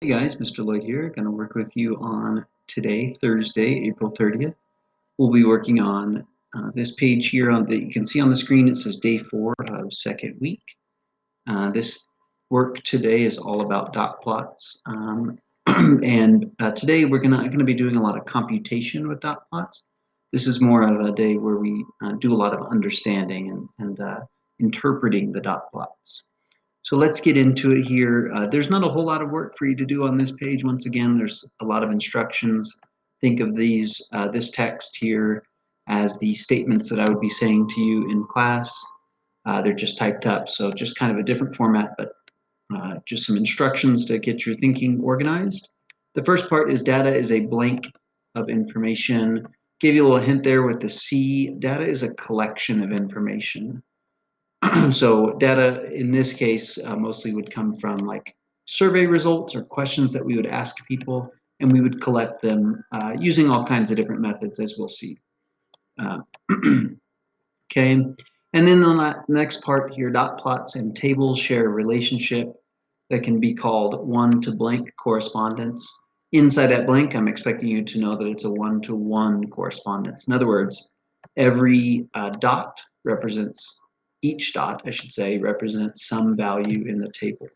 Hey guys, Mr. Lloyd here. Going to work with you on today, Thursday, April 30th. We'll be working on this page here you can see on the screen. It says day 4 of second week. This work today is all about dot plots, and today we're gonna be doing a lot of computation with dot plots. This is more of a day where we do a lot of understanding and interpreting the dot plots. So let's get into it here. There's not a whole lot of work for you to do on this page. Once again, there's a lot of instructions. Think of this text here as the statements that I would be saying to you in class. They're just typed up, so just kind of a different format, but just some instructions to get your thinking organized. The first part is data is a blank of information. Gave you a little hint there with the C. Data is a collection of information. So data in this case mostly would come from like survey results or questions that we would ask people, and we would collect them using all kinds of different methods, as we'll see. Okay, and then the next part here, dot plots and tables share a relationship that can be called one-to-blank correspondence. Inside that blank, I'm expecting you to know that it's a one-to-one correspondence. In other words, every dot represents, each dot, I should say, represents some value in the table,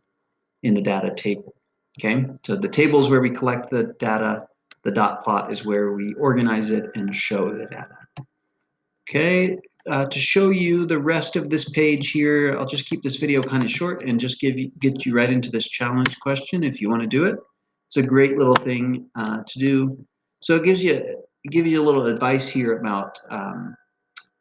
in the data table. Okay, so the table is where we collect the data. The dot plot is where we organize it and show the data. Okay, to show you the rest of this page here, I'll just keep this video kind of short and just get you right into this challenge question if you want to do it. It's a great little thing to do. So it gives you a little advice here about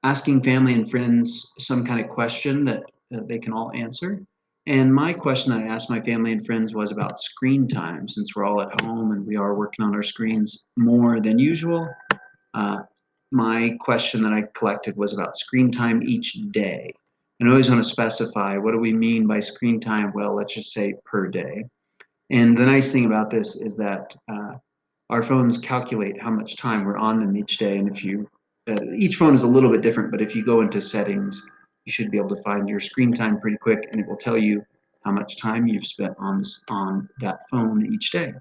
asking family and friends some kind of question that they can all answer. And my question that I asked my family and friends was about screen time, since we're all at home and we are working on our screens more than usual. My question that I collected was about screen time each day. And I always want to specify, what do we mean by screen time? Well, let's just say per day. And the nice thing about this is that our phones calculate how much time we're on them each day. And if you, each phone is a little bit different, but if you go into settings, you should be able to find your screen time pretty quick, and it will tell you how much time you've spent on that phone each day.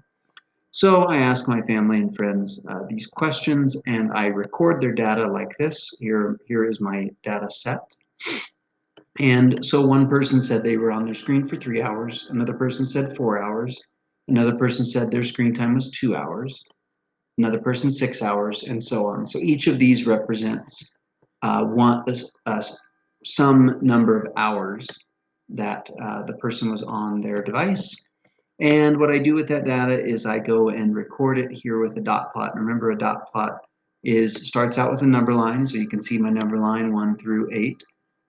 So I ask my family and friends these questions, and I record their data like this. Here is my data set. And so one person said they were on their screen for 3 hours. Another person said 4 hours. Another person said their screen time was 2 hours. Another person 6 hours, and so on. So each of these represents some number of hours that the person was on their device. And what I do with that data is I go and record it here with a dot plot. Remember, a dot plot starts out with a number line, so you can see my number line 1 through 8.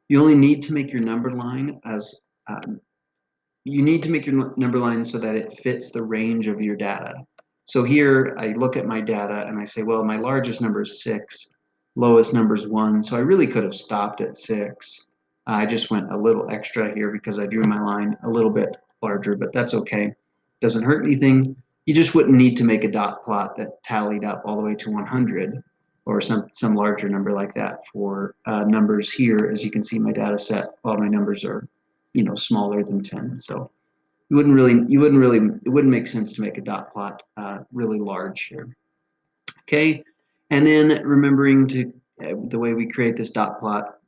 You only need to make your number line as you need to make your number line so that it fits the range of your data. So here I look at my data and I say, well, my largest number is 6, lowest number is 1, so I really could have stopped at 6. I just went a little extra here because I drew my line a little bit larger, but that's okay. Doesn't hurt anything. You just wouldn't need to make a dot plot that tallied up all the way to 100 or some larger number like that for numbers here. As you can see, my data set, all my numbers are, smaller than 10. So it wouldn't make sense to make a dot plot really large here. Okay, and then remembering the way we create this dot plot,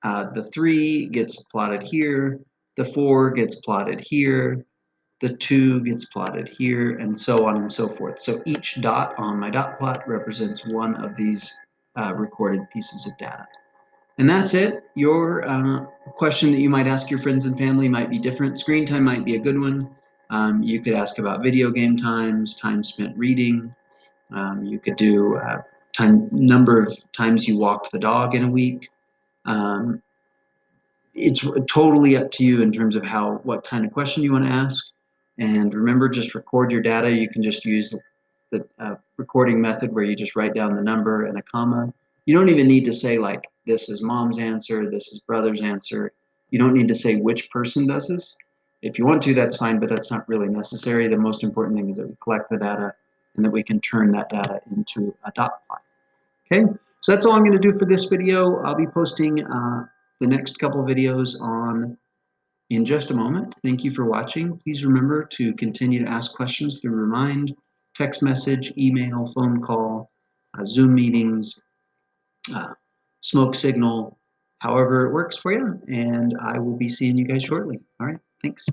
the 3 gets plotted here, the 4 gets plotted here, the 2 gets plotted here, and so on and so forth. So each dot on my dot plot represents one of these recorded pieces of data. And that's it. Your question that you might ask your friends and family might be different. Screen time might be a good one. You could ask about video game times, time spent reading. You could do number of times you walked the dog in a week. It's totally up to you in terms of what kind of question you want to ask. And remember, just record your data. You can just use the recording method where you just write down the number and a comma. You don't even need to say, like, this is mom's answer, this is brother's answer. You don't need to say which person does this. If you want to, that's fine, but that's not really necessary. The most important thing is that we collect the data and that we can turn that data into a dot plot. Okay, so that's all I'm going to do for this video. I'll be posting the next couple of videos on in just a moment. Thank you for watching. Please remember to continue to ask questions through Remind, text message, email, phone call, Zoom meetings, smoke signal, however it works for you. And I will be seeing you guys shortly. All right, thanks.